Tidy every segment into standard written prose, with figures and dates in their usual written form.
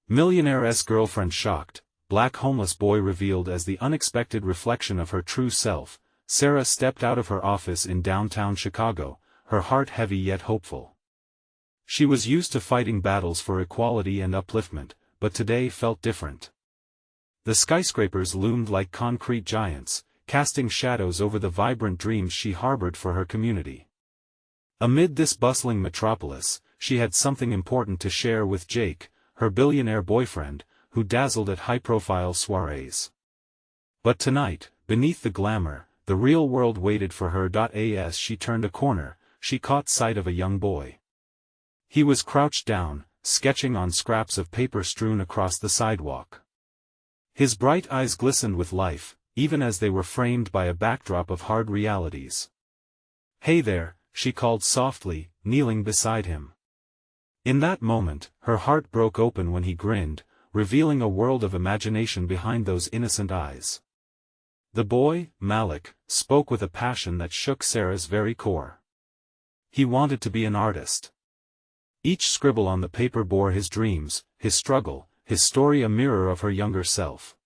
Millionaire's girlfriend shocked, black homeless boy revealed as the unexpected reflection of her true self. Sarah stepped out of her office in downtown Chicago, her heart heavy yet hopeful. She was used to fighting battles for equality and upliftment, but today felt different. The skyscrapers loomed like concrete giants, casting shadows over the vibrant dreams she harbored for her community. Amid this bustling metropolis, she had something important to share with Jake, her billionaire boyfriend, who dazzled at high-profile soirees. But tonight, beneath the glamour, the real world waited for her. As she turned a corner, she caught sight of a young boy. He was crouched down, sketching on scraps of paper strewn across the sidewalk. His bright eyes glistened with life, even as they were framed by a backdrop of hard realities. "Hey there," she called softly, kneeling beside him. In that moment, her heart broke open when he grinned, revealing a world of imagination behind those innocent eyes. The boy, Malik, spoke with a passion that shook Sarah's very core. He wanted to be an artist. Each scribble on the paper bore his dreams, his struggle, his story, a mirror of her younger self.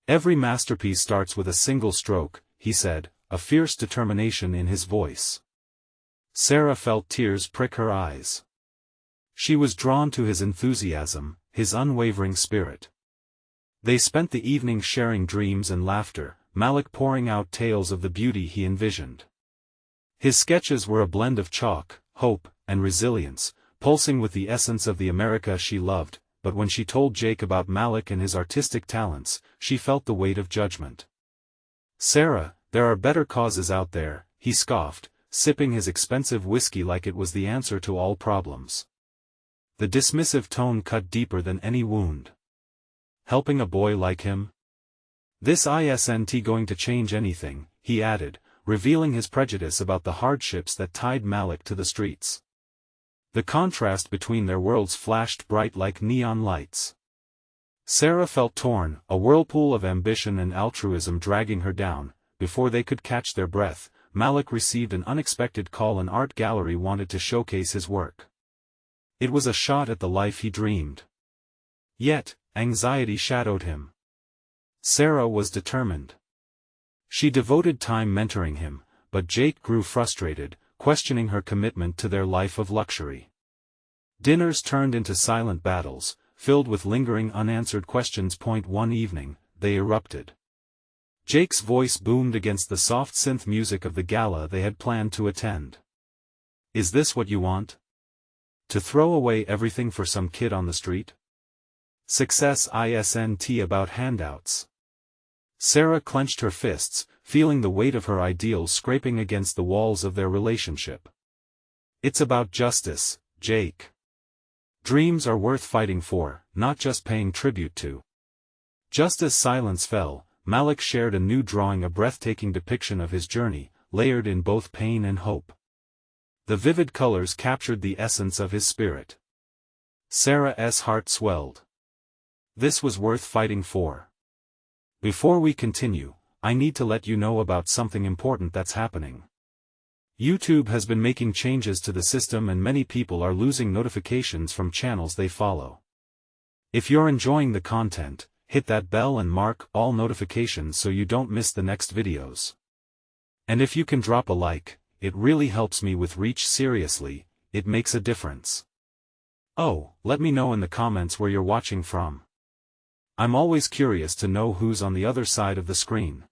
"Every masterpiece starts with a single stroke," he said, a fierce determination in his voice. Sarah felt tears prick her eyes. She was drawn to his enthusiasm, his unwavering spirit. They spent the evening sharing dreams and laughter, Malik pouring out tales of the beauty he envisioned. His sketches were a blend of chalk, hope, and resilience, pulsing with the essence of the America she loved, but when she told Jake about Malik and his artistic talents, she felt the weight of judgment. "Sarah, there are better causes out there," he scoffed, sipping his expensive whiskey like it was the answer to all problems. The dismissive tone cut deeper than any wound. "Helping a boy like him? This isn't going to change anything," he added, revealing his prejudice about the hardships that tied Malik to the streets. The contrast between their worlds flashed bright like neon lights. Sarah felt torn, a whirlpool of ambition and altruism dragging her down. Before they could catch their breath, Malik received an unexpected call. An art gallery wanted to showcase his work. It was a shot at the life he dreamed. Yet, anxiety shadowed him. Sarah was determined. She devoted time mentoring him, but Jake grew frustrated, questioning her commitment to their life of luxury. Dinners turned into silent battles, filled with lingering unanswered questions. One evening, they erupted. Jake's voice boomed against the soft synth music of the gala they had planned to attend. "Is this what you want? To throw away everything for some kid on the street? Success isn't about handouts." Sarah clenched her fists, feeling the weight of her ideals scraping against the walls of their relationship. "It's about justice, Jake. Dreams are worth fighting for, not just paying tribute to." Just as silence fell, Malik shared a new drawing, a breathtaking depiction of his journey, layered in both pain and hope. The vivid colors captured the essence of his spirit. Sarah's heart swelled. This was worth fighting for. "Before we continue, I need to let you know about something important that's happening. YouTube has been making changes to the system and many people are losing notifications from channels they follow. If you're enjoying the content, hit that bell and mark all notifications so you don't miss the next videos. And if you can drop a like, it really helps me with reach. Seriously, it makes a difference. Oh, let me know in the comments where you're watching from. I'm always curious to know who's on the other side of the screen."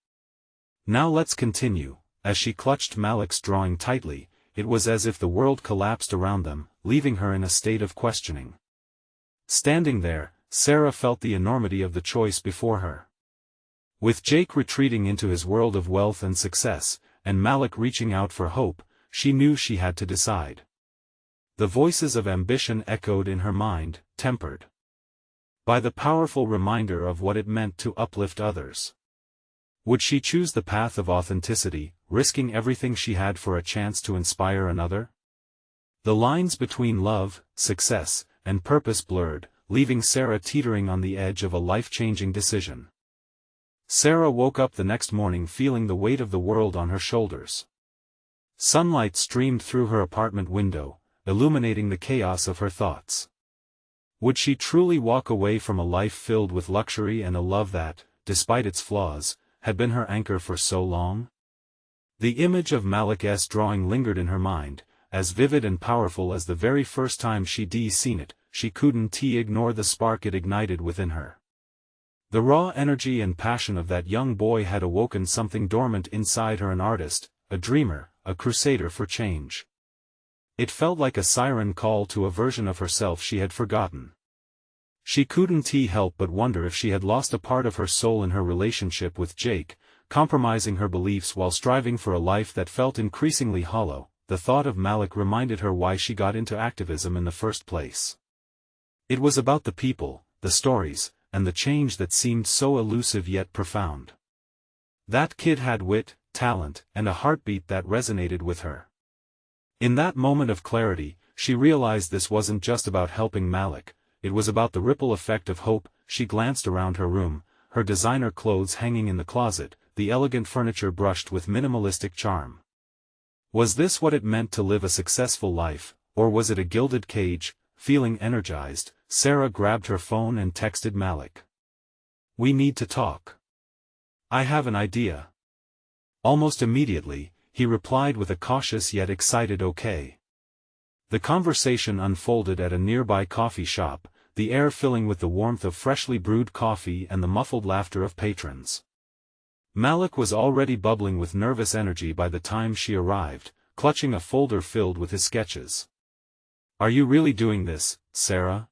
Now let's continue. As she clutched Malik's drawing tightly, it was as if the world collapsed around them, leaving her in a state of questioning. Standing there, Sarah felt the enormity of the choice before her. With Jake retreating into his world of wealth and success, and Malik reaching out for hope, she knew she had to decide. The voices of ambition echoed in her mind, tempered by the powerful reminder of what it meant to uplift others. Would she choose the path of authenticity, risking everything she had for a chance to inspire another? The lines between love, success, and purpose blurred, leaving Sarah teetering on the edge of a life-changing decision. Sarah woke up the next morning feeling the weight of the world on her shoulders. Sunlight streamed through her apartment window, illuminating the chaos of her thoughts. Would she truly walk away from a life filled with luxury and a love that, despite its flaws, had been her anchor for so long? The image of Malik's drawing lingered in her mind, as vivid and powerful as the very first time she'd seen it. She couldn't ignore the spark it ignited within her. The raw energy and passion of that young boy had awoken something dormant inside her, an artist, a dreamer, a crusader for change. It felt like a siren call to a version of herself she had forgotten. She couldn't help but wonder if she had lost a part of her soul in her relationship with Jake, compromising her beliefs while striving for a life that felt increasingly hollow. The thought of Malik reminded her why she got into activism in the first place. It was about the people, the stories, and the change that seemed so elusive yet profound. That kid had wit, talent, and a heartbeat that resonated with her. In that moment of clarity, she realized this wasn't just about helping Malik, it was about the ripple effect of hope. She glanced around her room, her designer clothes hanging in the closet, the elegant furniture brushed with minimalistic charm. Was this what it meant to live a successful life, or was it a gilded cage? Feeling energized, Sarah grabbed her phone and texted Malik. "We need to talk. I have an idea." Almost immediately, he replied with a cautious yet excited okay. The conversation unfolded at a nearby coffee shop, the air filling with the warmth of freshly brewed coffee and the muffled laughter of patrons. Malik was already bubbling with nervous energy by the time she arrived, clutching a folder filled with his sketches. "Are you really doing this, Sarah?"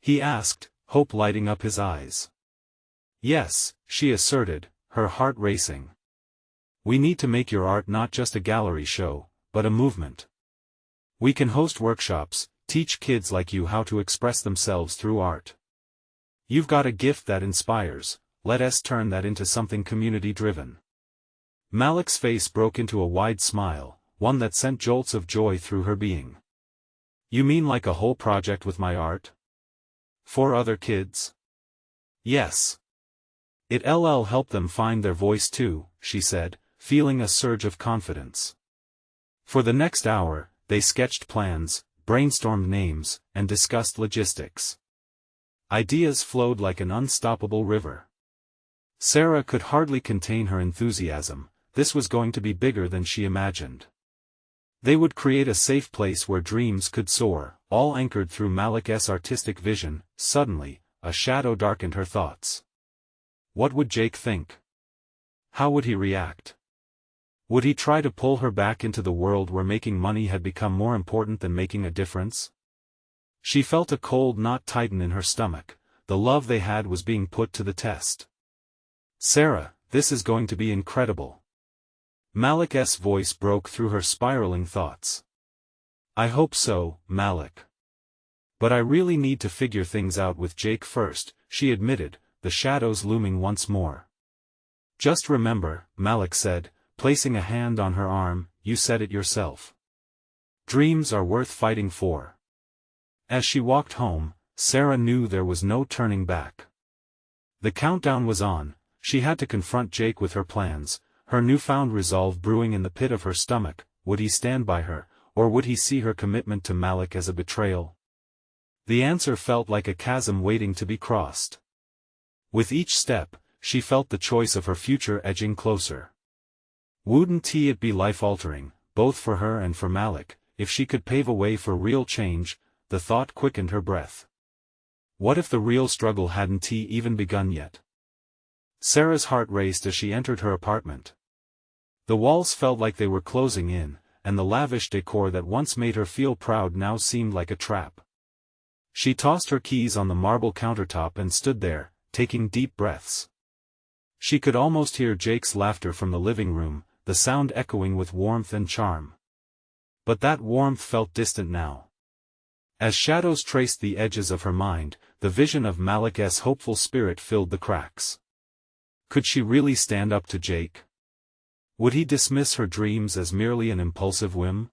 he asked, hope lighting up his eyes. "Yes," she asserted, her heart racing. "We need to make your art not just a gallery show, but a movement. We can host workshops, teach kids like you how to express themselves through art. You've got a gift that inspires, let us turn that into something community-driven." Malik's face broke into a wide smile, one that sent jolts of joy through her being. "You mean like a whole project with my art? For other kids?" "Yes. It'll help them find their voice too," she said, feeling a surge of confidence. For the next hour, they sketched plans, brainstormed names, and discussed logistics. Ideas flowed like an unstoppable river. Sarah could hardly contain her enthusiasm. This was going to be bigger than she imagined. They would create a safe place where dreams could soar, all anchored through Malik's artistic vision. Suddenly, a shadow darkened her thoughts. What would Jake think? How would he react? Would he try to pull her back into the world where making money had become more important than making a difference? She felt a cold knot tighten in her stomach. The love they had was being put to the test. "Sarah, this is going to be incredible." Malik's voice broke through her spiraling thoughts. "I hope so, Malik. But I really need to figure things out with Jake first," she admitted, the shadows looming once more. "Just remember," Malik said, placing a hand on her arm, "you said it yourself. Dreams are worth fighting for." As she walked home, Sarah knew there was no turning back. The countdown was on. She had to confront Jake with her plans, her newfound resolve brewing in the pit of her stomach. Would he stand by her, or would he see her commitment to Malik as a betrayal? The answer felt like a chasm waiting to be crossed. With each step, she felt the choice of her future edging closer. Wouldn't it be life-altering, both for her and for Malik, if she could pave a way for real change? The thought quickened her breath. What if the real struggle hadn't even begun yet? Sarah's heart raced as she entered her apartment. The walls felt like they were closing in, and the lavish decor that once made her feel proud now seemed like a trap. She tossed her keys on the marble countertop and stood there, taking deep breaths. She could almost hear Jake's laughter from the living room, the sound echoing with warmth and charm. But that warmth felt distant now. As shadows traced the edges of her mind, the vision of Malik's hopeful spirit filled the cracks. Could she really stand up to Jake? Would he dismiss her dreams as merely an impulsive whim?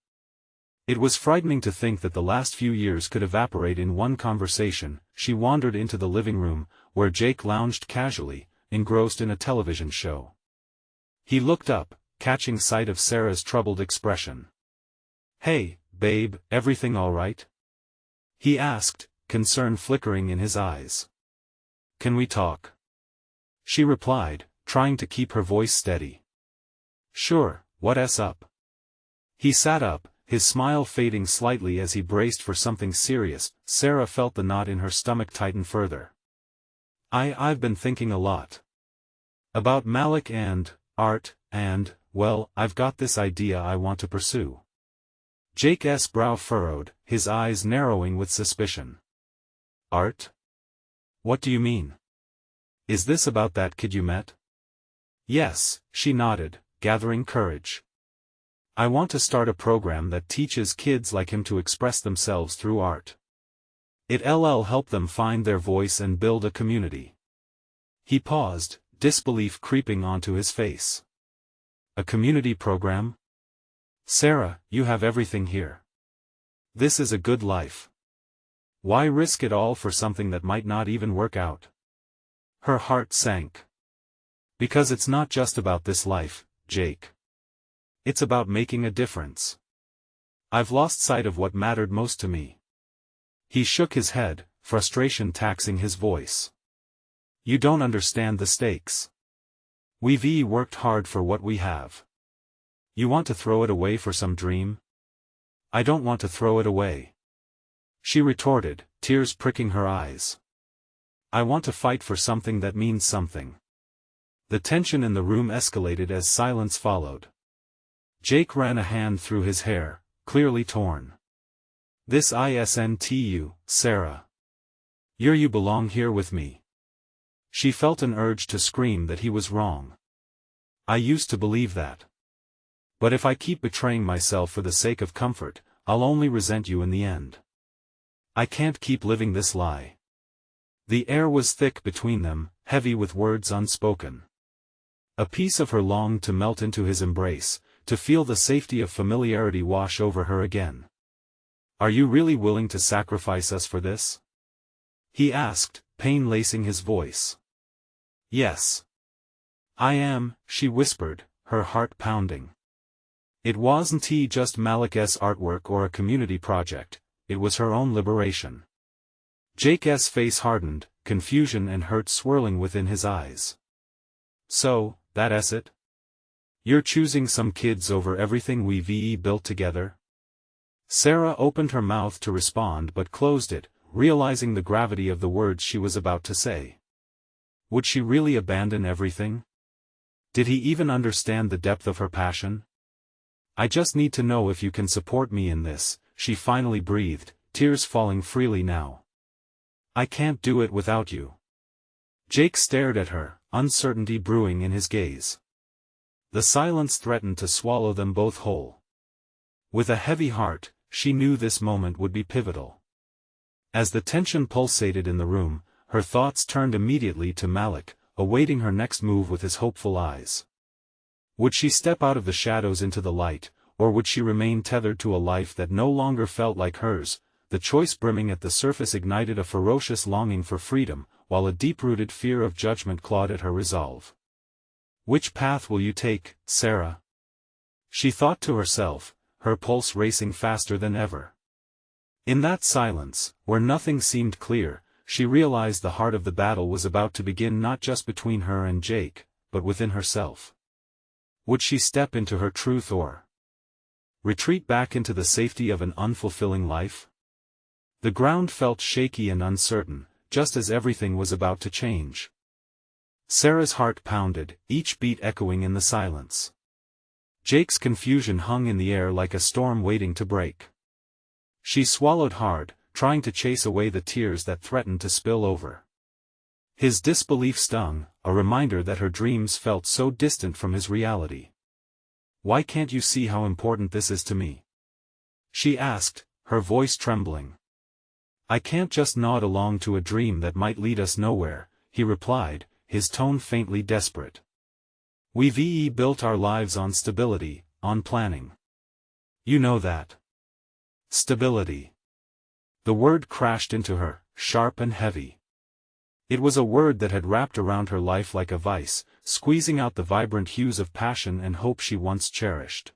It was frightening to think that the last few years could evaporate in one conversation. She wandered into the living room, where Jake lounged casually, engrossed in a television show. He looked up, catching sight of Sarah's troubled expression. "Hey, babe, everything all right?" he asked, concern flickering in his eyes. "Can we talk?" she replied, trying to keep her voice steady. "Sure, what's up?" He sat up, his smile fading slightly as he braced for something serious. Sarah felt the knot in her stomach tighten further. I've been thinking a lot. About Malik and art, and, well, I've got this idea I want to pursue." Jake's brow furrowed, his eyes narrowing with suspicion. "Art? What do you mean? Is this about that kid you met?" "Yes," she nodded, gathering courage. "I want to start a program that teaches kids like him to express themselves through art. It'll help them find their voice and build a community." He paused, disbelief creeping onto his face. "A community program? Sarah, you have everything here. This is a good life. Why risk it all for something that might not even work out?" Her heart sank. "Because it's not just about this life, Jake. It's about making a difference. I've lost sight of what mattered most to me." He shook his head, frustration taxing his voice. "You don't understand the stakes. We've worked hard for what we have. You want to throw it away for some dream?" "I don't want to throw it away," she retorted, tears pricking her eyes. "I want to fight for something that means something." The tension in the room escalated as silence followed. Jake ran a hand through his hair, clearly torn. "This isn't you, Sarah. You belong here with me." She felt an urge to scream that he was wrong. "I used to believe that. But if I keep betraying myself for the sake of comfort, I'll only resent you in the end. I can't keep living this lie." The air was thick between them, heavy with words unspoken. A piece of her longed to melt into his embrace, to feel the safety of familiarity wash over her again. "Are you really willing to sacrifice us for this?" he asked, pain lacing his voice. "Yes. I am," she whispered, her heart pounding. It wasn't just Malik's artwork or a community project, it was her own liberation. Jake's face hardened, confusion and hurt swirling within his eyes. "So, that's it? You're choosing some kids over everything we've built together?" Sarah opened her mouth to respond but closed it, realizing the gravity of the words she was about to say. Would she really abandon everything? Did he even understand the depth of her passion? "I just need to know if you can support me in this," she finally breathed, tears falling freely now. "I can't do it without you." Jake stared at her, uncertainty brewing in his gaze. The silence threatened to swallow them both whole. With a heavy heart, she knew this moment would be pivotal. As the tension pulsated in the room, her thoughts turned immediately to Malik, awaiting her next move with his hopeful eyes. Would she step out of the shadows into the light, or would she remain tethered to a life that no longer felt like hers? The choice brimming at the surface ignited a ferocious longing for freedom, while a deep-rooted fear of judgment clawed at her resolve. "Which path will you take, Sarah?" she thought to herself, her pulse racing faster than ever. In that silence, where nothing seemed clear, she realized the heart of the battle was about to begin, not just between her and Jake, but within herself. Would she step into her truth or retreat back into the safety of an unfulfilling life? The ground felt shaky and uncertain, just as everything was about to change. Sarah's heart pounded, each beat echoing in the silence. Jake's confusion hung in the air like a storm waiting to break. She swallowed hard, trying to chase away the tears that threatened to spill over. His disbelief stung, a reminder that her dreams felt so distant from his reality. "Why can't you see how important this is to me?" she asked, her voice trembling. "I can't just nod along to a dream that might lead us nowhere," he replied, his tone faintly desperate. "We've built our lives on stability, on planning. You know that. Stability." The word crashed into her, sharp and heavy. It was a word that had wrapped around her life like a vice, squeezing out the vibrant hues of passion and hope she once cherished.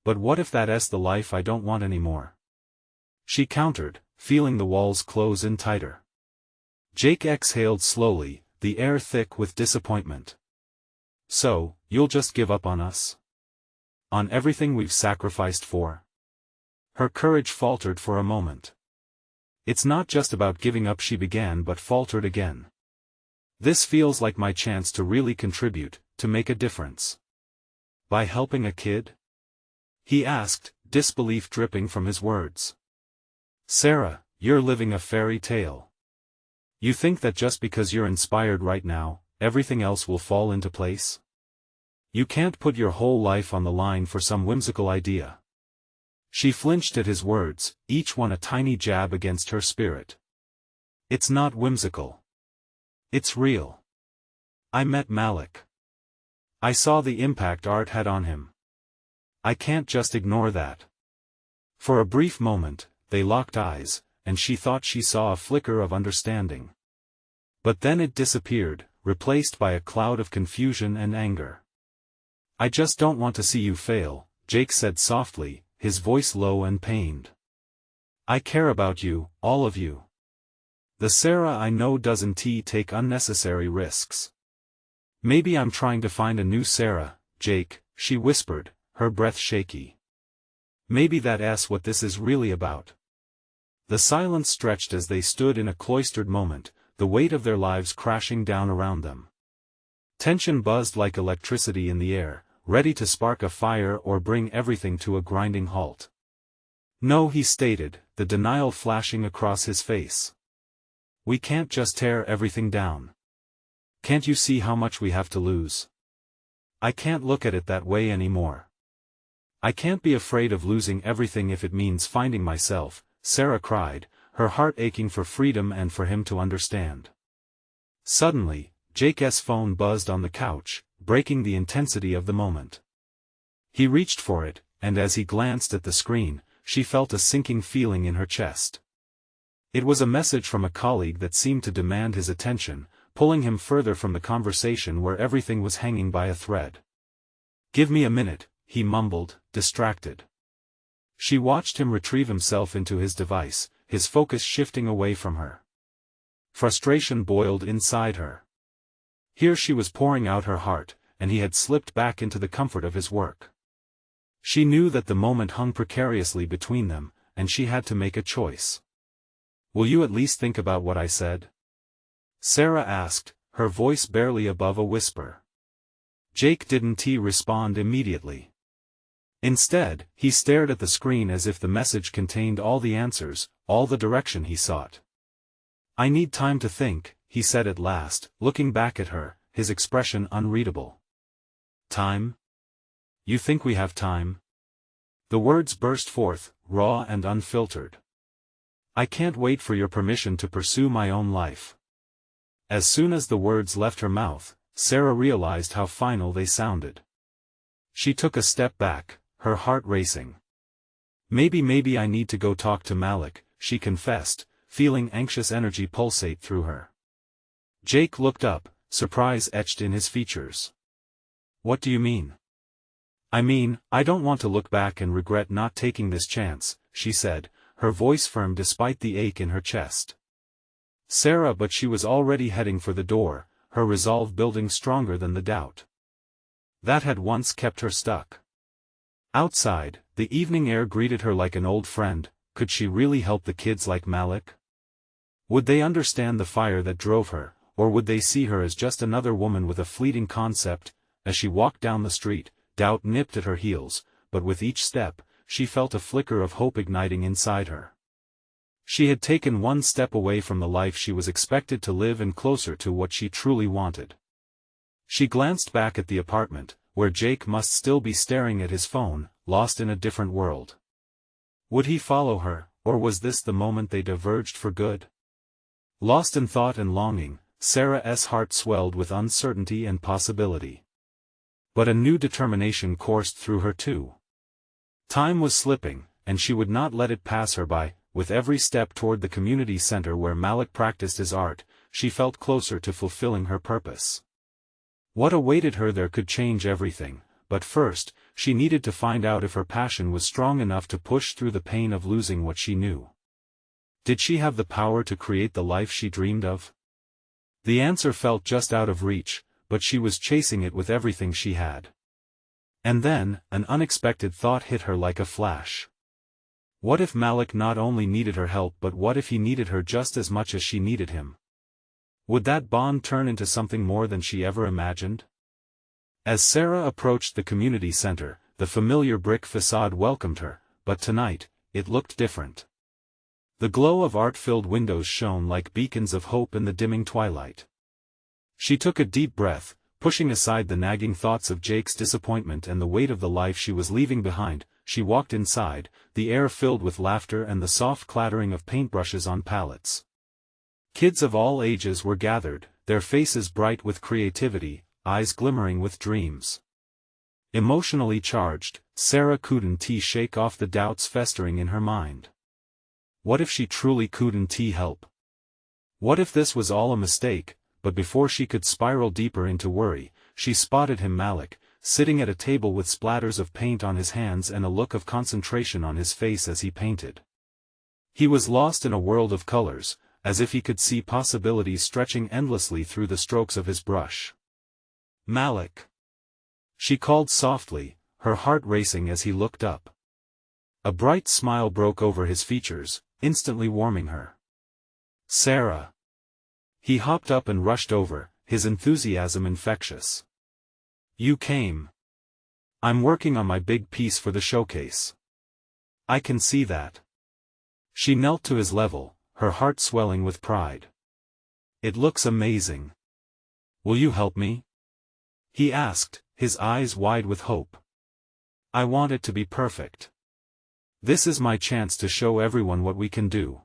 "But what if that's the life I don't want anymore?" she countered, feeling the walls close in tighter. Jake exhaled slowly, the air thick with disappointment. So, you'll just give up on us? On everything we've sacrificed for? Her courage faltered for a moment. It's not just about giving up, she began, but faltered again. This feels like my chance to really contribute, to make a difference. By helping a kid? He asked, disbelief dripping from his words. Sarah, you're living a fairy tale. You think that just because you're inspired right now, everything else will fall into place? You can't put your whole life on the line for some whimsical idea. She flinched at his words, each one a tiny jab against her spirit. It's not whimsical. It's real. I met Malik. I saw the impact art had on him. I can't just ignore that. For a brief moment, they locked eyes, and she thought she saw a flicker of understanding. But then it disappeared, replaced by a cloud of confusion and anger. I just don't want to see you fail, Jake said softly, his voice low and pained. I care about you, all of you. The Sarah I know doesn't take unnecessary risks. Maybe I'm trying to find a new Sarah, Jake, she whispered, her breath shaky. Maybe that's what this is really about. The silence stretched as they stood in a cloistered moment, the weight of their lives crashing down around them. Tension buzzed like electricity in the air, ready to spark a fire or bring everything to a grinding halt. No, he stated, the denial flashing across his face. We can't just tear everything down. Can't you see how much we have to lose? I can't look at it that way anymore. I can't be afraid of losing everything if it means finding myself, Sarah cried, her heart aching for freedom and for him to understand. Suddenly, Jake's phone buzzed on the couch, breaking the intensity of the moment. He reached for it, and as he glanced at the screen, she felt a sinking feeling in her chest. It was a message from a colleague that seemed to demand his attention, pulling him further from the conversation where everything was hanging by a thread. Give me a minute, he mumbled, distracted. She watched him retrieve himself into his device, his focus shifting away from her. Frustration boiled inside her. Here she was pouring out her heart, and he had slipped back into the comfort of his work. She knew that the moment hung precariously between them, and she had to make a choice. Will you at least think about what I said? Sarah asked, her voice barely above a whisper. Jake didn't respond immediately. Instead, he stared at the screen as if the message contained all the answers, all the direction he sought. I need time to think, he said at last, looking back at her, his expression unreadable. Time? You think we have time? The words burst forth, raw and unfiltered. I can't wait for your permission to pursue my own life. As soon as the words left her mouth, Sarah realized how final they sounded. She took a step back, her heart racing. Maybe I need to go talk to Malik, she confessed, feeling anxious energy pulsate through her. Jake looked up, surprise etched in his features. What do you mean? I mean, I don't want to look back and regret not taking this chance, she said, her voice firm despite the ache in her chest. Sarah, but she was already heading for the door, her resolve building stronger than the doubt that had once kept her stuck. Outside, the evening air greeted her like an old friend. Could she really help the kids like Malik? Would they understand the fire that drove her, or would they see her as just another woman with a fleeting concept? As she walked down the street, doubt nipped at her heels, but with each step, she felt a flicker of hope igniting inside her. She had taken one step away from the life she was expected to live and closer to what she truly wanted. She glanced back at the apartment, where Jake must still be staring at his phone, lost in a different world. Would he follow her, or was this the moment they diverged for good? Lost in thought and longing, Sarah's heart swelled with uncertainty and possibility. But a new determination coursed through her too. Time was slipping, and she would not let it pass her by. With every step toward the community center where Malik practiced his art, she felt closer to fulfilling her purpose. What awaited her there could change everything, but first, she needed to find out if her passion was strong enough to push through the pain of losing what she knew. Did she have the power to create the life she dreamed of? The answer felt just out of reach, but she was chasing it with everything she had. And then, an unexpected thought hit her like a flash. What if Malik not only needed her help but what if he needed her just as much as she needed him? Would that bond turn into something more than she ever imagined? As Sarah approached the community center, the familiar brick facade welcomed her, but tonight, it looked different. The glow of art-filled windows shone like beacons of hope in the dimming twilight. She took a deep breath, pushing aside the nagging thoughts of Jake's disappointment and the weight of the life she was leaving behind. She walked inside, the air filled with laughter and the soft clattering of paintbrushes on palettes. Kids of all ages were gathered, their faces bright with creativity, eyes glimmering with dreams. Emotionally charged, Sarah couldn't shake off the doubts festering in her mind. What if she truly couldn't help? What if this was all a mistake? But before she could spiral deeper into worry, she spotted him, Malik, sitting at a table with splatters of paint on his hands and a look of concentration on his face as he painted. He was lost in a world of colors, as if he could see possibilities stretching endlessly through the strokes of his brush. Malik! She called softly, her heart racing as he looked up. A bright smile broke over his features, instantly warming her. Sarah! He hopped up and rushed over, his enthusiasm infectious. You came. I'm working on my big piece for the showcase. I can see that. She knelt to his level, her heart swelling with pride. It looks amazing. Will you help me? He asked, his eyes wide with hope. I want it to be perfect. This is my chance to show everyone what we can do.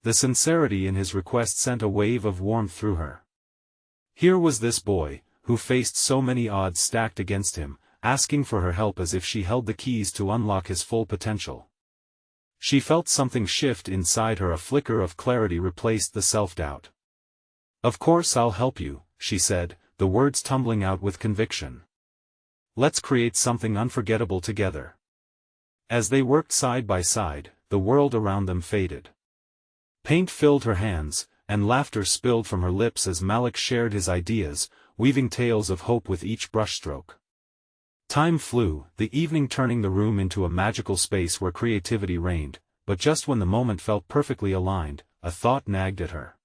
The sincerity in his request sent a wave of warmth through her. Here was this boy, who faced so many odds stacked against him, asking for her help as if she held the keys to unlock his full potential. She felt something shift inside her, a flicker of clarity replaced the self-doubt. Of course I'll help you, she said, the words tumbling out with conviction. Let's create something unforgettable together. As they worked side by side, the world around them faded. Paint filled her hands, and laughter spilled from her lips as Malik shared his ideas, weaving tales of hope with each brushstroke. Time flew, the evening turning the room into a magical space where creativity reigned, but just when the moment felt perfectly aligned, a thought nagged at her.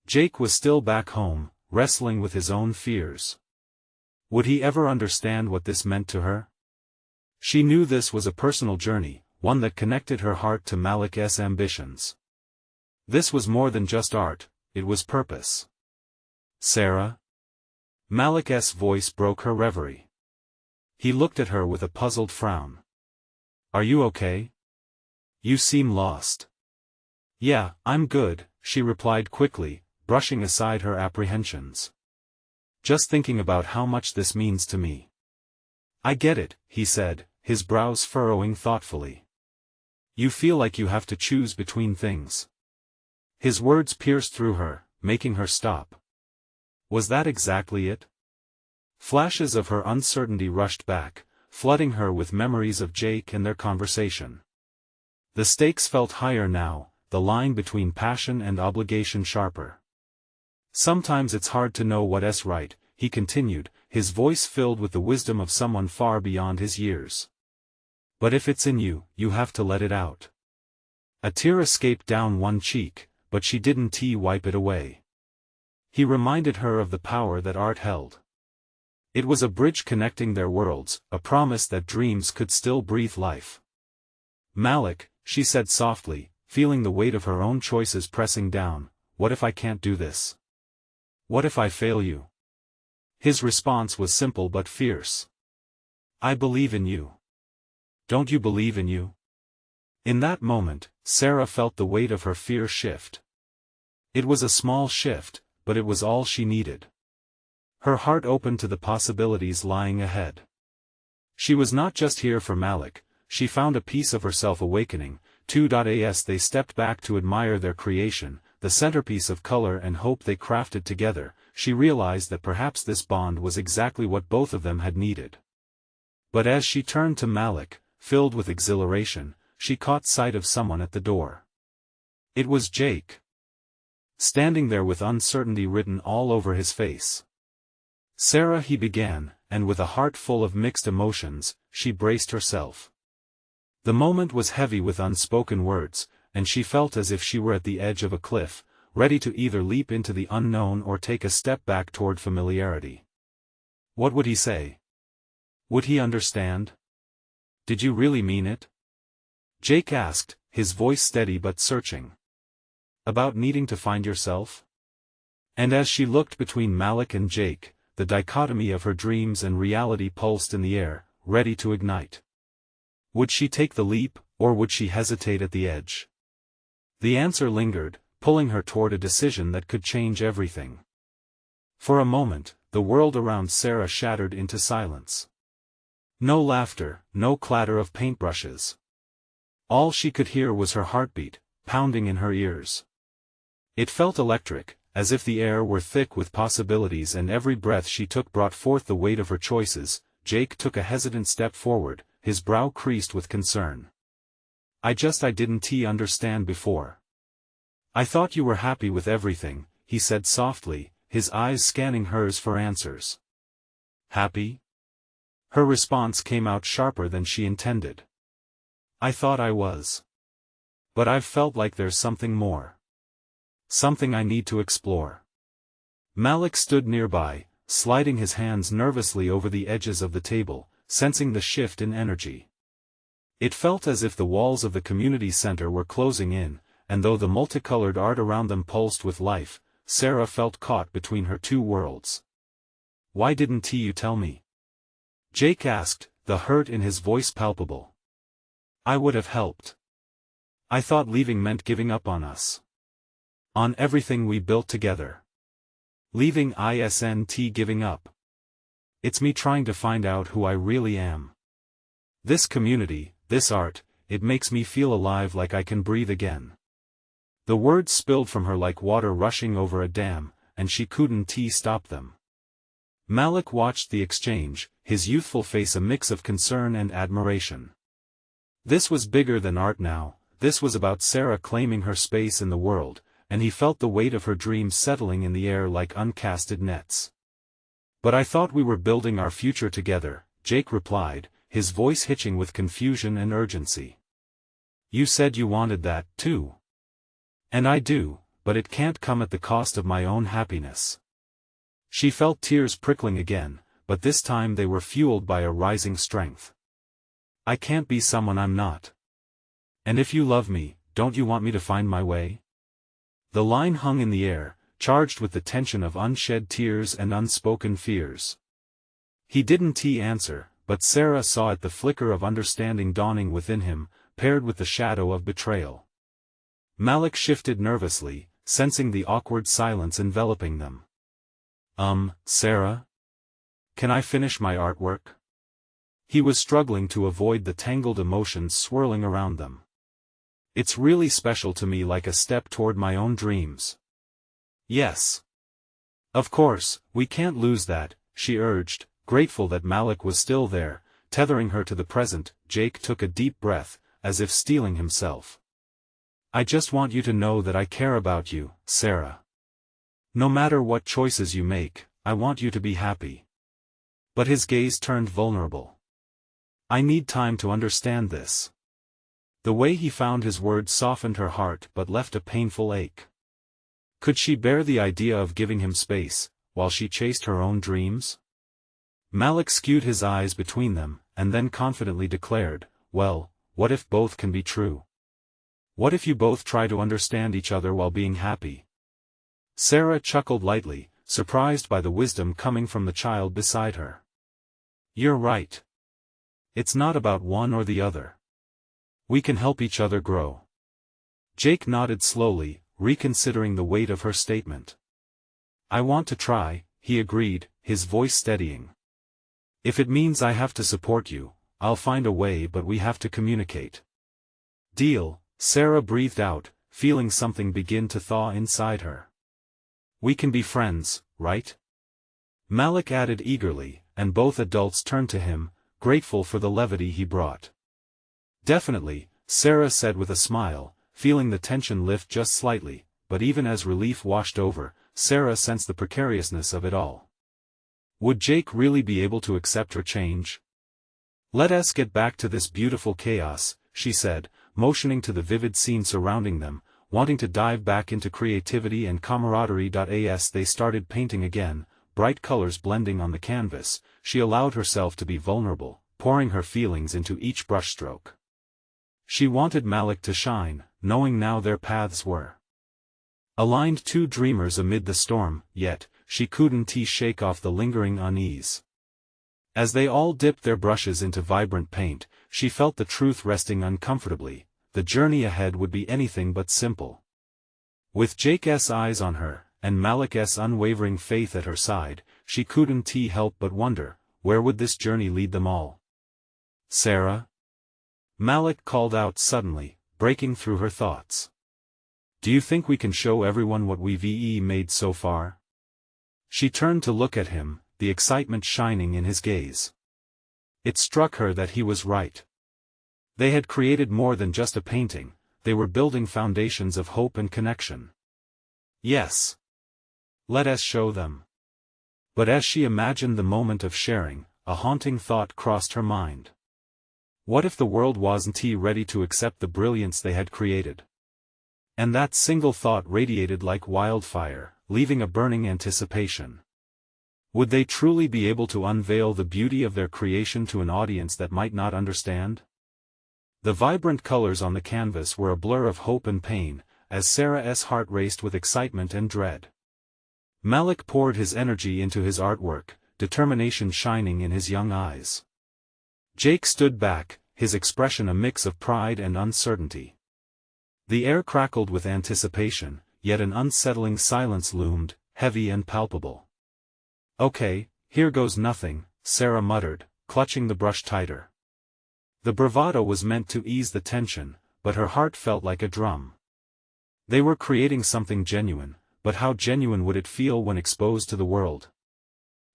Jake was still back home, wrestling with his own fears. Would he ever understand what this meant to her? She knew this was a personal journey, one that connected her heart to Malik's ambitions. This was more than just art, it was purpose. Sarah? Malik's voice broke her reverie. He looked at her with a puzzled frown. Are you okay? You seem lost. Yeah, I'm good, she replied quickly, brushing aside her apprehensions. Just thinking about how much this means to me. I get it, he said, his brows furrowing thoughtfully. You feel like you have to choose between things. His words pierced through her, making her stop. Was that exactly it? Flashes of her uncertainty rushed back, flooding her with memories of Jake and their conversation. The stakes felt higher now, the line between passion and obligation sharper. Sometimes it's hard to know what's right, he continued, his voice filled with the wisdom of someone far beyond his years. But if it's in you, you have to let it out. A tear escaped down one cheek, but she didn't wipe it away. He reminded her of the power that art held. It was a bridge connecting their worlds, a promise that dreams could still breathe life. Malik, she said softly, feeling the weight of her own choices pressing down, what if I can't do this? What if I fail you? His response was simple but fierce. I believe in you. Don't you believe in you? In that moment, Sarah felt the weight of her fear shift. It was a small shift, but it was all she needed. Her heart opened to the possibilities lying ahead. She was not just here for Malik, she found a piece of herself awakening. As they stepped back to admire their creation, the centerpiece of color and hope they crafted together, she realized that perhaps this bond was exactly what both of them had needed. But as she turned to Malik, filled with exhilaration, she caught sight of someone at the door. It was Jake. Standing there with uncertainty written all over his face. "Sarah," he began, and with a heart full of mixed emotions, she braced herself. The moment was heavy with unspoken words, and she felt as if she were at the edge of a cliff, ready to either leap into the unknown or take a step back toward familiarity. What would he say? Would he understand? "Did you really mean it?" Jake asked, his voice steady but searching. "About needing to find yourself?" And as she looked between Malik and Jake, the dichotomy of her dreams and reality pulsed in the air, ready to ignite. Would she take the leap, or would she hesitate at the edge? The answer lingered, pulling her toward a decision that could change everything. For a moment, the world around Sarah shattered into silence. No laughter, no clatter of paintbrushes. All she could hear was her heartbeat, pounding in her ears. It felt electric, as if the air were thick with possibilities, and every breath she took brought forth the weight of her choices. Jake took a hesitant step forward, his brow creased with concern. I didn't understand before. I thought you were happy with everything," he said softly, his eyes scanning hers for answers. "Happy?" Her response came out sharper than she intended. "I thought I was. But I've felt like there's something more. Something I need to explore." Malik stood nearby, sliding his hands nervously over the edges of the table, sensing the shift in energy. It felt as if the walls of the community center were closing in, and though the multicolored art around them pulsed with life, Sarah felt caught between her two worlds. "Why didn't you tell me?" Jake asked, the hurt in his voice palpable. "I would have helped. I thought leaving meant giving up on us. On everything we built together. Leaving isn't giving up. It's me trying to find out who I really am. This community, this art, it makes me feel alive, like I can breathe again." The words spilled from her like water rushing over a dam, and she couldn't stop them. Malik watched the exchange, his youthful face a mix of concern and admiration. This was bigger than art now, this was about Sarah claiming her space in the world, and he felt the weight of her dreams settling in the air like uncasted nets. "But I thought we were building our future together," Jake replied, his voice hitching with confusion and urgency. "You said you wanted that, too. And I do, but it can't come at the cost of my own happiness." She felt tears prickling again, but this time they were fueled by a rising strength. "I can't be someone I'm not. And if you love me, don't you want me to find my way?" The line hung in the air, charged with the tension of unshed tears and unspoken fears. He didn't answer, but Sarah saw it, the flicker of understanding dawning within him, paired with the shadow of betrayal. Malik shifted nervously, sensing the awkward silence enveloping them. Sarah? Can I finish my artwork?" He was struggling to avoid the tangled emotions swirling around them. "It's really special to me, like a step toward my own dreams." "Yes. Of course, we can't lose that," she urged, grateful that Malik was still there, tethering her to the present. Jake took a deep breath, as if steeling himself. "I just want you to know that I care about you, Sarah. No matter what choices you make, I want you to be happy." But his gaze turned vulnerable. "I need time to understand this." The way he found his words softened her heart but left a painful ache. Could she bear the idea of giving him space, while she chased her own dreams? Malik skewed his eyes between them, and then confidently declared, "Well, what if both can be true? What if you both try to understand each other while being happy?" Sarah chuckled lightly, surprised by the wisdom coming from the child beside her. "You're right. It's not about one or the other. We can help each other grow." Jake nodded slowly, reconsidering the weight of her statement. "I want to try," he agreed, his voice steadying. "If it means I have to support you, I'll find a way, but we have to communicate." "Deal," Sarah breathed out, feeling something begin to thaw inside her. "We can be friends, right?" Malik added eagerly, and both adults turned to him, grateful for the levity he brought. "Definitely," Sarah said with a smile, feeling the tension lift just slightly, but even as relief washed over, Sarah sensed the precariousness of it all. Would Jake really be able to accept her change? "Let us get back to this beautiful chaos," she said, motioning to the vivid scene surrounding them, wanting to dive back into creativity and camaraderie. As they started painting again, bright colors blending on the canvas, she allowed herself to be vulnerable, pouring her feelings into each brushstroke. She wanted Malik to shine, knowing now their paths were aligned, two dreamers amid the storm, yet she couldn't shake off the lingering unease. As they all dipped their brushes into vibrant paint, she felt the truth resting uncomfortably: the journey ahead would be anything but simple. With Jake's eyes on her, and Malik's unwavering faith at her side, she couldn't help but wonder, where would this journey lead them all? "Sarah?" Malik called out suddenly, breaking through her thoughts. "Do you think we can show everyone what we've made so far?" She turned to look at him, the excitement shining in his gaze. It struck her that he was right. They had created more than just a painting, they were building foundations of hope and connection. "Yes. Let us show them." But as she imagined the moment of sharing, a haunting thought crossed her mind. What if the world wasn't ready to accept the brilliance they had created? And that single thought radiated like wildfire, leaving a burning anticipation. Would they truly be able to unveil the beauty of their creation to an audience that might not understand? The vibrant colors on the canvas were a blur of hope and pain, as Sarah's heart raced with excitement and dread. Malik poured his energy into his artwork, determination shining in his young eyes. Jake stood back, his expression a mix of pride and uncertainty. The air crackled with anticipation, yet an unsettling silence loomed, heavy and palpable. "Okay, here goes nothing," Sarah muttered, clutching the brush tighter. The bravado was meant to ease the tension, but her heart felt like a drum. They were creating something genuine, but how genuine would it feel when exposed to the world?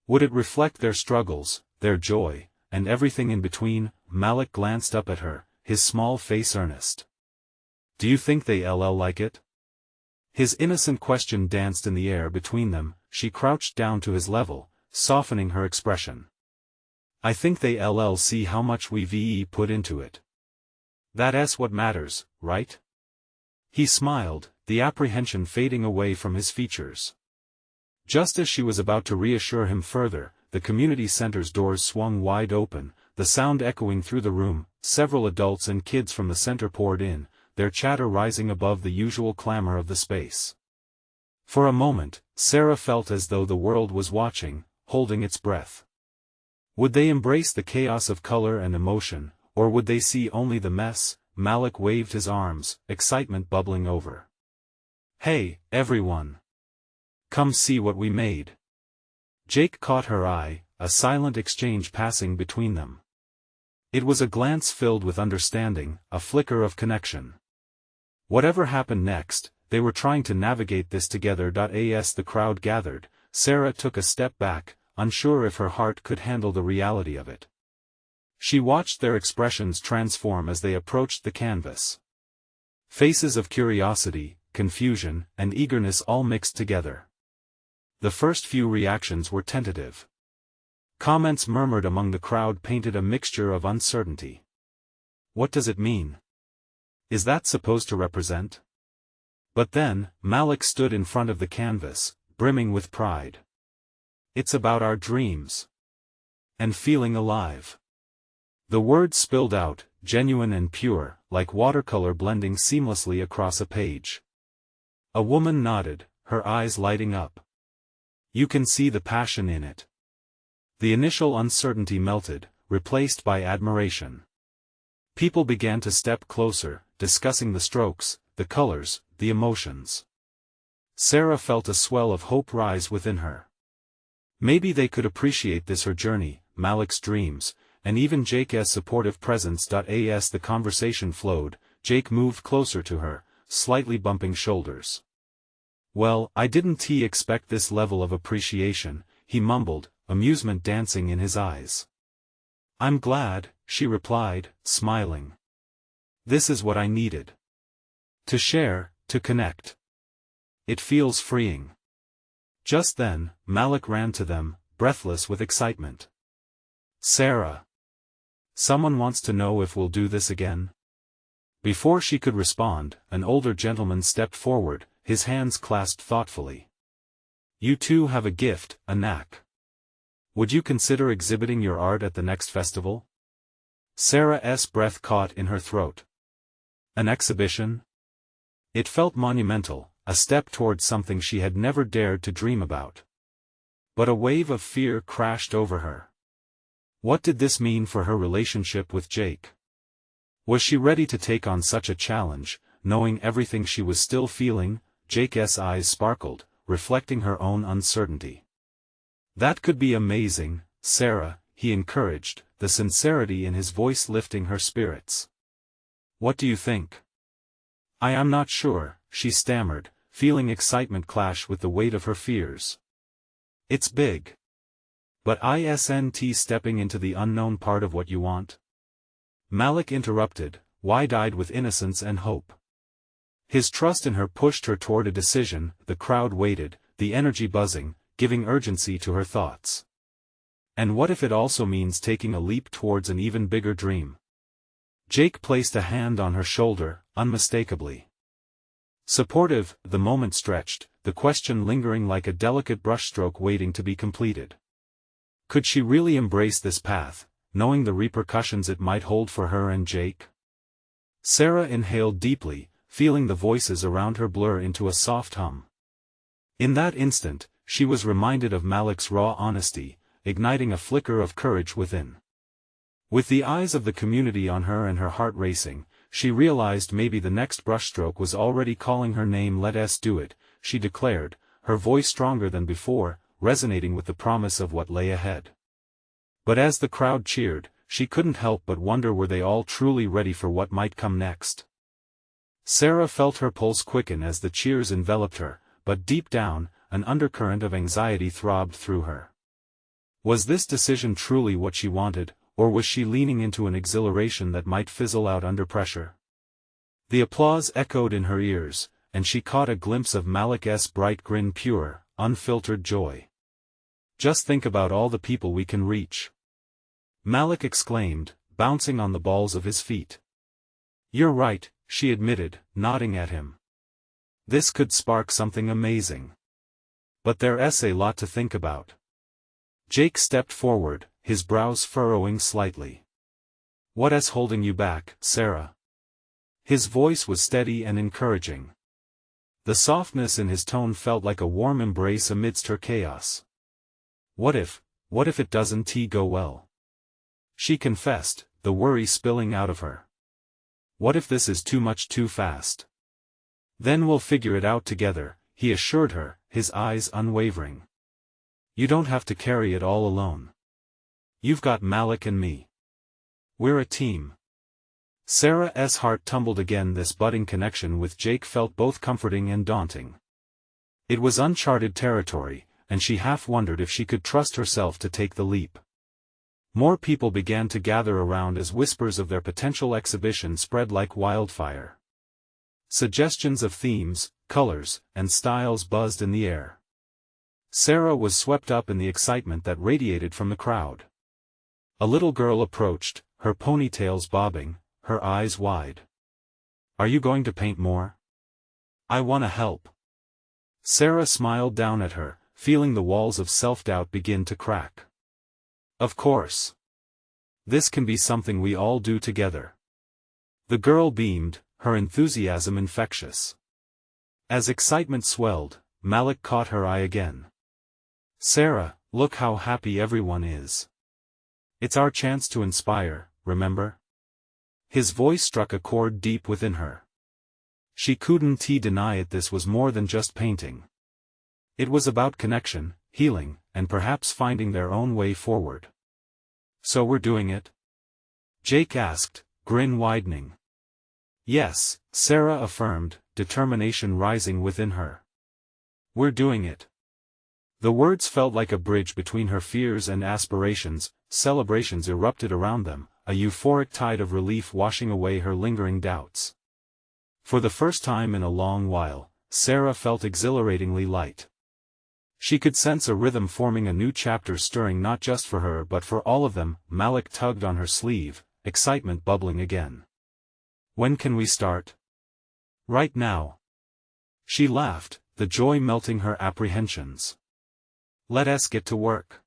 Would it reflect their struggles, their joy, and everything in between? Malik glanced up at her, his small face earnest. "Do you think they'll like it?" His innocent question danced in the air between them. She crouched down to his level, softening her expression. "I think they'll see how much we've put into it. That's what matters, right?" He smiled, the apprehension fading away from his features. Just as she was about to reassure him further, the community center's doors swung wide open, the sound echoing through the room. Several adults and kids from the center poured in, their chatter rising above the usual clamor of the space. For a moment, Sarah felt as though the world was watching, holding its breath. Would they embrace the chaos of color and emotion, or would they see only the mess? Malik waved his arms, excitement bubbling over. "Hey, everyone! Come see what we made." Jake caught her eye, a silent exchange passing between them. It was a glance filled with understanding, a flicker of connection. Whatever happened next, they were trying to navigate this together. As the crowd gathered, Sarah took a step back, unsure if her heart could handle the reality of it. She watched their expressions transform as they approached the canvas. Faces of curiosity, confusion, and eagerness all mixed together. The first few reactions were tentative. Comments murmured among the crowd painted a mixture of uncertainty. What does it mean? Is that supposed to represent? But then, Malik stood in front of the canvas, brimming with pride. It's about our dreams. And feeling alive. The words spilled out, genuine and pure, like watercolor blending seamlessly across a page. A woman nodded, her eyes lighting up. You can see the passion in it. The initial uncertainty melted, replaced by admiration. People began to step closer, discussing the strokes, the colors, the emotions. Sarah felt a swell of hope rise within her. Maybe they could appreciate this her journey, Malik's dreams, and even Jake's supportive presence. As the conversation flowed, Jake moved closer to her, slightly bumping shoulders. Well, I didn't expect this level of appreciation, he mumbled, amusement dancing in his eyes. I'm glad, she replied, smiling. This is what I needed. To share, to connect. It feels freeing. Just then, Malik ran to them, breathless with excitement. Sarah. Someone wants to know if we'll do this again. Before she could respond, an older gentleman stepped forward, his hands clasped thoughtfully. You two have a gift, a knack. Would you consider exhibiting your art at the next festival? Sarah's breath caught in her throat. An exhibition? It felt monumental, a step towards something she had never dared to dream about. But a wave of fear crashed over her. What did this mean for her relationship with Jake? Was she ready to take on such a challenge, knowing everything she was still feeling? Jake's eyes sparkled, reflecting her own uncertainty. That could be amazing, Sarah, he encouraged, the sincerity in his voice lifting her spirits. What do you think? I am not sure, she stammered, feeling excitement clash with the weight of her fears. It's big. But isn't stepping into the unknown part of what you want? Malik interrupted, wide-eyed with innocence and hope. His trust in her pushed her toward a decision. The crowd waited, the energy buzzing, giving urgency to her thoughts. And what if it also means taking a leap towards an even bigger dream? Jake placed a hand on her shoulder, unmistakably supportive. The moment stretched, the question lingering like a delicate brushstroke waiting to be completed. Could she really embrace this path, knowing the repercussions it might hold for her and Jake? Sarah inhaled deeply, feeling the voices around her blur into a soft hum. In that instant, she was reminded of Malik's raw honesty, igniting a flicker of courage within. With the eyes of the community on her and her heart racing, she realized maybe the next brushstroke was already calling her name. Let's do it, she declared, her voice stronger than before, resonating with the promise of what lay ahead. But as the crowd cheered, she couldn't help but wonder, were they all truly ready for what might come next? Sarah felt her pulse quicken as the cheers enveloped her, but deep down, an undercurrent of anxiety throbbed through her. Was this decision truly what she wanted, or was she leaning into an exhilaration that might fizzle out under pressure? The applause echoed in her ears, and she caught a glimpse of Malik's bright grin, pure, unfiltered joy. Just think about all the people we can reach. Malik exclaimed, bouncing on the balls of his feet. You're right, she admitted, nodding at him. This could spark something amazing. But there's a lot to think about. Jake stepped forward, his brows furrowing slightly. What's holding you back, Sarah? His voice was steady and encouraging. The softness in his tone felt like a warm embrace amidst her chaos. What if it doesn't go well? She confessed, the worry spilling out of her. What if this is too much too fast? Then we'll figure it out together, he assured her, his eyes unwavering. You don't have to carry it all alone. You've got Malik and me. We're a team. Sarah's heart tumbled again. This budding connection with Jake felt both comforting and daunting. It was uncharted territory, and she half wondered if she could trust herself to take the leap. More people began to gather around as whispers of their potential exhibition spread like wildfire. Suggestions of themes, colors, and styles buzzed in the air. Sarah was swept up in the excitement that radiated from the crowd. A little girl approached, her ponytails bobbing, her eyes wide. Are you going to paint more? I want to help. Sarah smiled down at her, feeling the walls of self-doubt begin to crack. Of course. This can be something we all do together. The girl beamed, her enthusiasm infectious. As excitement swelled, Malik caught her eye again. Sarah, look how happy everyone is. It's our chance to inspire, remember? His voice struck a chord deep within her. She couldn't deny it. This was more than just painting. It was about connection, healing, and perhaps finding their own way forward. So we're doing it? Jake asked, grin widening. Yes, Sarah affirmed, determination rising within her. We're doing it. The words felt like a bridge between her fears and aspirations. Celebrations erupted around them, a euphoric tide of relief washing away her lingering doubts. For the first time in a long while, Sarah felt exhilaratingly light. She could sense a rhythm forming, a new chapter stirring not just for her but for all of them. Malik tugged on her sleeve, excitement bubbling again. "When can we start?" "Right now." She laughed, the joy melting her apprehensions. "Let us get to work."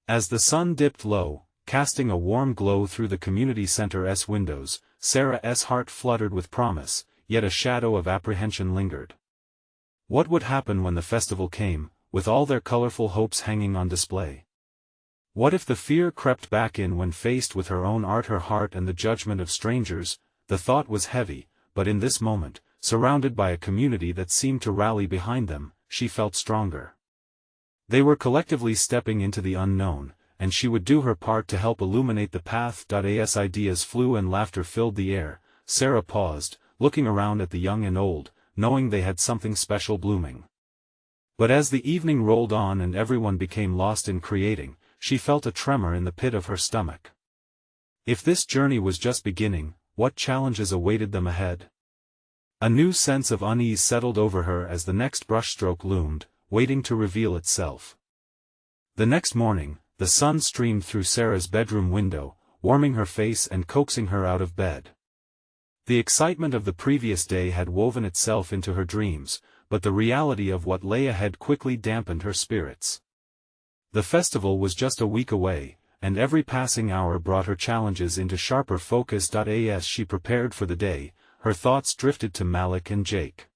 As the sun dipped low, casting a warm glow through the community center's windows, Sarah's heart fluttered with promise, yet a shadow of apprehension lingered. What would happen when the festival came, with all their colorful hopes hanging on display? What if the fear crept back in when faced with her own art, her heart, and the judgment of strangers? The thought was heavy, but in this moment, surrounded by a community that seemed to rally behind them, she felt stronger. They were collectively stepping into the unknown, and she would do her part to help illuminate the path. As ideas flew and laughter filled the air, Sarah paused, looking around at the young and old, knowing they had something special blooming. But as the evening rolled on and everyone became lost in creating, she felt a tremor in the pit of her stomach. If this journey was just beginning, what challenges awaited them ahead? A new sense of unease settled over her as the next brushstroke loomed, waiting to reveal itself. The next morning, the sun streamed through Sarah's bedroom window, warming her face and coaxing her out of bed. The excitement of the previous day had woven itself into her dreams, but the reality of what lay ahead quickly dampened her spirits. The festival was just a week away, and every passing hour brought her challenges into sharper focus. As she prepared for the day, her thoughts drifted to Malik and Jake.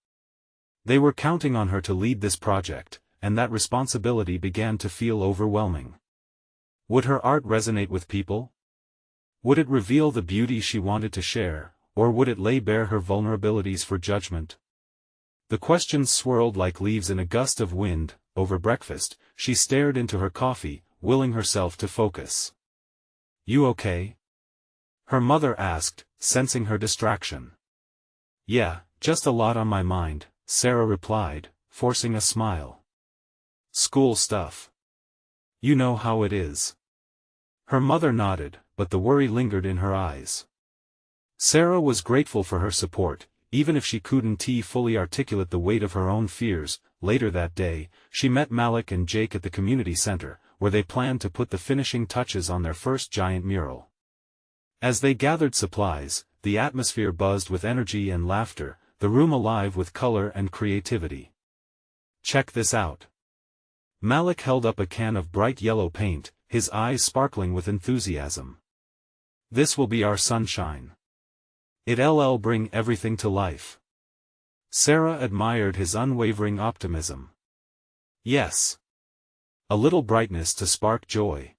They were counting on her to lead this project, and that responsibility began to feel overwhelming. Would her art resonate with people? Would it reveal the beauty she wanted to share, or would it lay bare her vulnerabilities for judgment? The questions swirled like leaves in a gust of wind. Over breakfast, she stared into her coffee, willing herself to focus. "You okay?" her mother asked, sensing her distraction. "Yeah, just a lot on my mind," Sarah replied, forcing a smile. "School stuff. You know how it is." Her mother nodded, but the worry lingered in her eyes. Sarah was grateful for her support, even if she couldn't fully articulate the weight of her own fears. Later that day, she met Malik and Jake at the community center, where they planned to put the finishing touches on their first giant mural. As they gathered supplies, the atmosphere buzzed with energy and laughter, the room alive with color and creativity. "Check this out." Malik held up a can of bright yellow paint, his eyes sparkling with enthusiasm. "This will be our sunshine. It'll bring everything to life." Sarah admired his unwavering optimism. "Yes. A little brightness to spark joy,"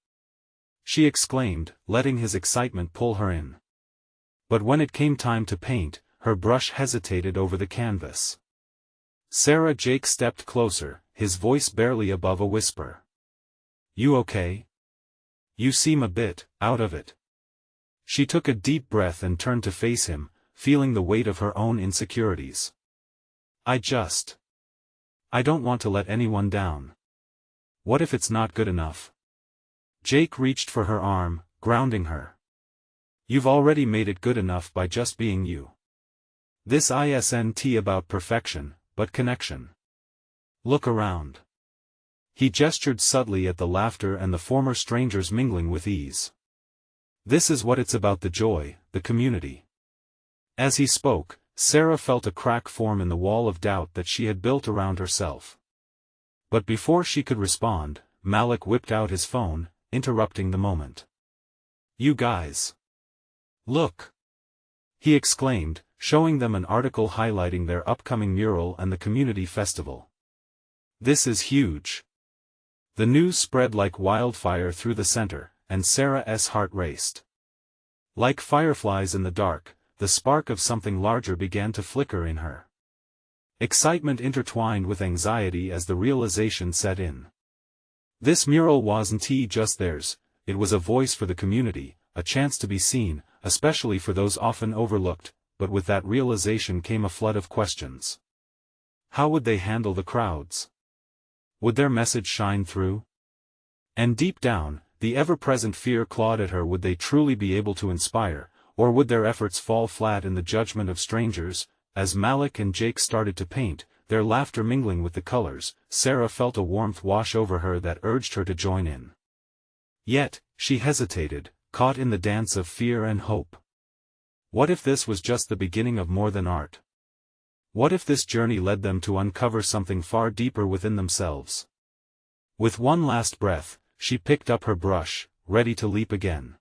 she exclaimed, letting his excitement pull her in. But when it came time to paint, her brush hesitated over the canvas. Jake stepped closer, his voice barely above a whisper. "You okay? You seem a bit out of it." She took a deep breath and turned to face him, feeling the weight of her own insecurities. I don't want to let anyone down. What if it's not good enough?" Jake reached for her arm, grounding her. "You've already made it good enough by just being you. This isn't about perfection, but connection. Look around." He gestured subtly at the laughter and the former strangers mingling with ease. "This is what it's about, the joy, the community." As he spoke, Sarah felt a crack form in the wall of doubt that she had built around herself. But before she could respond, Malik whipped out his phone, interrupting the moment. "You guys. Look!" he exclaimed, showing them an article highlighting their upcoming mural and the community festival. "This is huge." The news spread like wildfire through the center, and Sarah's heart raced. Like fireflies in the dark, the spark of something larger began to flicker in her. Excitement intertwined with anxiety as the realization set in. This mural wasn't just theirs, it was a voice for the community, a chance to be seen, especially for those often overlooked, but with that realization came a flood of questions. How would they handle the crowds? Would their message shine through? And deep down, the ever-present fear clawed at her: would they truly be able to inspire, or would their efforts fall flat in the judgment of strangers? as Malik and Jake started to paint, their laughter mingling with the colors, Sarah felt a warmth wash over her that urged her to join in. Yet, she hesitated, caught in the dance of fear and hope. What if this was just the beginning of more than art? What if this journey led them to uncover something far deeper within themselves? With one last breath, she picked up her brush, ready to leap again.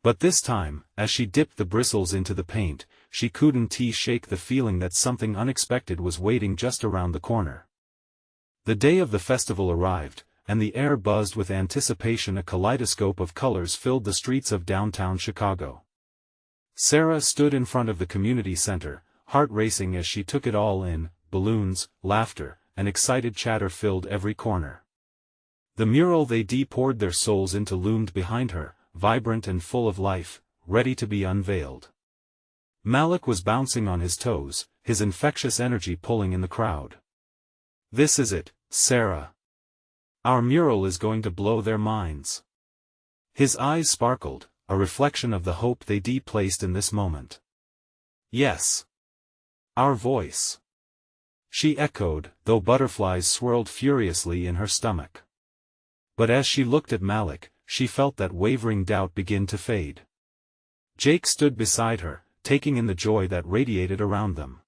But this time, as she dipped the bristles into the paint, she couldn't shake the feeling that something unexpected was waiting just around the corner. The day of the festival arrived, and the air buzzed with anticipation. A kaleidoscope of colors filled the streets of downtown Chicago. Sarah stood in front of the community center, heart racing as she took it all in. Balloons, laughter, and excited chatter filled every corner. The mural they poured their souls into loomed behind her, vibrant and full of life, ready to be unveiled. Malik was bouncing on his toes, his infectious energy pulling in the crowd. "This is it, Sarah. Our mural is going to blow their minds." His eyes sparkled, a reflection of the hope they placed in this moment. "Yes. Our voice," she echoed, though butterflies swirled furiously in her stomach. But as she looked at Malik, she felt that wavering doubt begin to fade. Jake stood beside her, taking in the joy that radiated around them.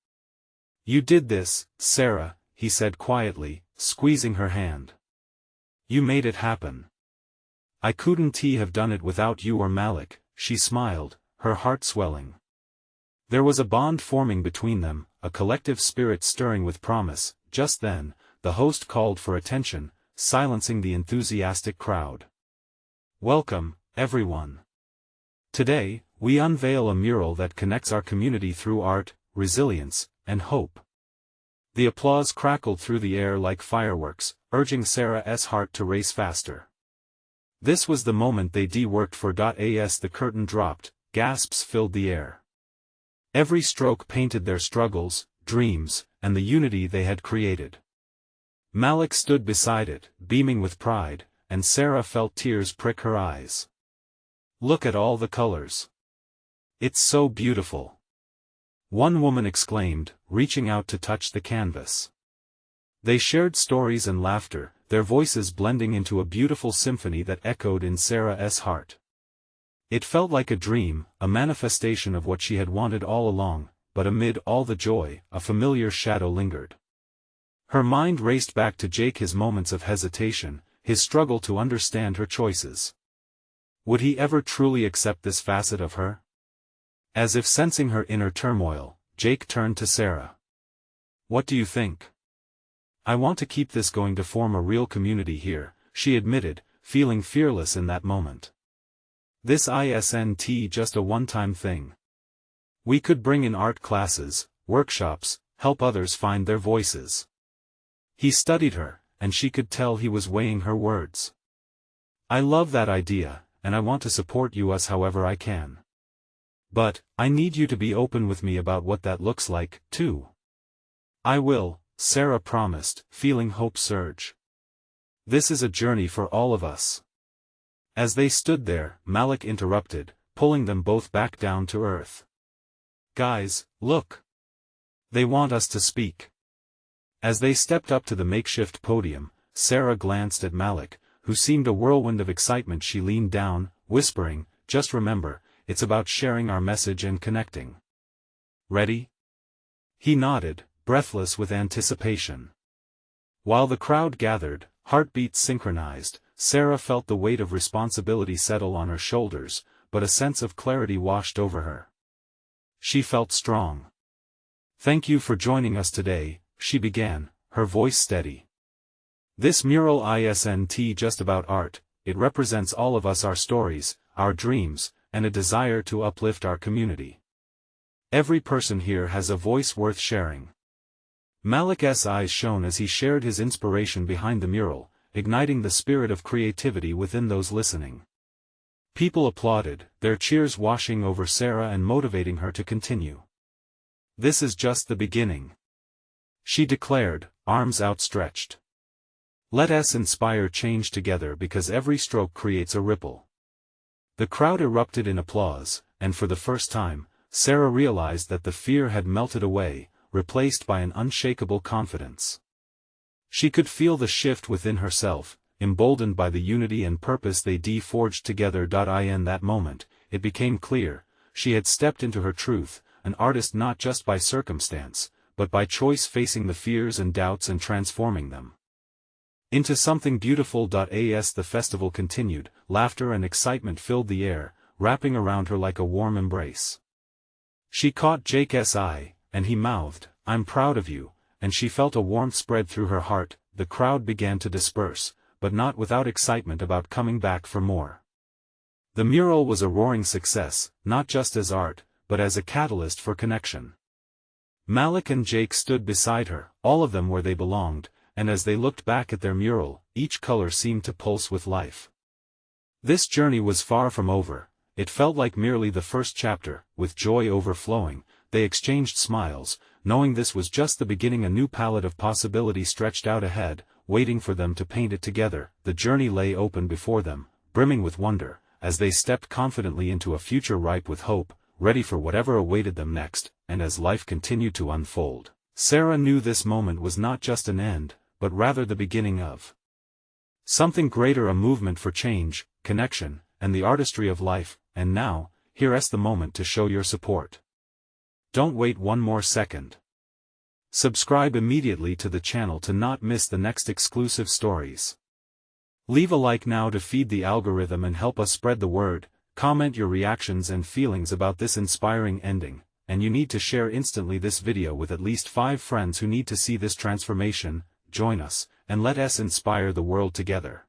"You did this, Sarah," he said quietly, squeezing her hand. "You made it happen. I couldn't have done it without you or Malik," she smiled, her heart swelling. There was a bond forming between them, a collective spirit stirring with promise. Just then, the host called for attention, silencing the enthusiastic crowd. "Welcome, everyone. Today, we unveil a mural that connects our community through art, resilience, and hope." The applause crackled through the air like fireworks, urging Sarah's heart to race faster. This was the moment they worked for. As the curtain dropped, gasps filled the air. Every stroke painted their struggles, dreams, and the unity they had created. Malik stood beside it, beaming with pride, and Sarah felt tears prick her eyes. "Look at all the colors. It's so beautiful," one woman exclaimed, reaching out to touch the canvas. They shared stories and laughter, their voices blending into a beautiful symphony that echoed in Sarah's heart. It felt like a dream, a manifestation of what she had wanted all along, but amid all the joy, a familiar shadow lingered. Her mind raced back to Jake, his moments of hesitation, his struggle to understand her choices. Would he ever truly accept this facet of her? As if sensing her inner turmoil, Jake turned to Sarah. "What do you think? I want to keep this going to form a real community here," she admitted, feeling fearless in that moment. "This isn't just a one-time thing. We could bring in art classes, workshops, help others find their voices." He studied her, and she could tell he was weighing her words. "I love that idea, and I want to support you however I can. But, I need you to be open with me about what that looks like, too." "I will," Sarah promised, feeling hope surge. "This is a journey for all of us." As they stood there, Malik interrupted, pulling them both back down to earth. "Guys, look. They want us to speak." As they stepped up to the makeshift podium, Sarah glanced at Malik, who seemed a whirlwind of excitement. She leaned down, whispering, "Just remember, it's about sharing our message and connecting. Ready?" He nodded, breathless with anticipation. While the crowd gathered, heartbeats synchronized, Sarah felt the weight of responsibility settle on her shoulders, but a sense of clarity washed over her. She felt strong. "Thank you for joining us today," she began, her voice steady. "This mural isn't just about art, it represents all of us, our stories, our dreams, and a desire to uplift our community. Every person here has a voice worth sharing." Malik's eyes shone as he shared his inspiration behind the mural, igniting the spirit of creativity within those listening. People applauded, their cheers washing over Sarah and motivating her to continue. "This is just the beginning," she declared, arms outstretched. "Let us inspire change together, because every stroke creates a ripple." The crowd erupted in applause, and for the first time, Sarah realized that the fear had melted away, replaced by an unshakable confidence. She could feel the shift within herself, emboldened by the unity and purpose they forged together. In that moment, it became clear, she had stepped into her truth, an artist not just by circumstance, but by choice, facing the fears and doubts and transforming them into something beautiful. As the festival continued, laughter and excitement filled the air, wrapping around her like a warm embrace. She caught Jake's eye, and he mouthed, "I'm proud of you," and she felt a warmth spread through her heart. The crowd began to disperse, but not without excitement about coming back for more. The mural was a roaring success, not just as art, but as a catalyst for connection. Malik and Jake stood beside her, all of them where they belonged, and as they looked back at their mural, each color seemed to pulse with life. This journey was far from over. It felt like merely the first chapter. With joy overflowing, they exchanged smiles, knowing this was just the beginning. A new palette of possibility stretched out ahead, waiting for them to paint it together. The journey lay open before them, brimming with wonder, as they stepped confidently into a future ripe with hope, ready for whatever awaited them next. And as life continued to unfold, Sarah knew this moment was not just an end, but rather the beginning of something greater, a movement for change, connection, and the artistry of life. And now, here's the moment to show your support. Don't wait one more second. Subscribe immediately to the channel to not miss the next exclusive stories. Leave a like now to feed the algorithm and help us spread the word. Comment your reactions and feelings about this inspiring ending, and you need to share instantly this video with at least 5 friends who need to see this transformation. Join us, and let us inspire the world together.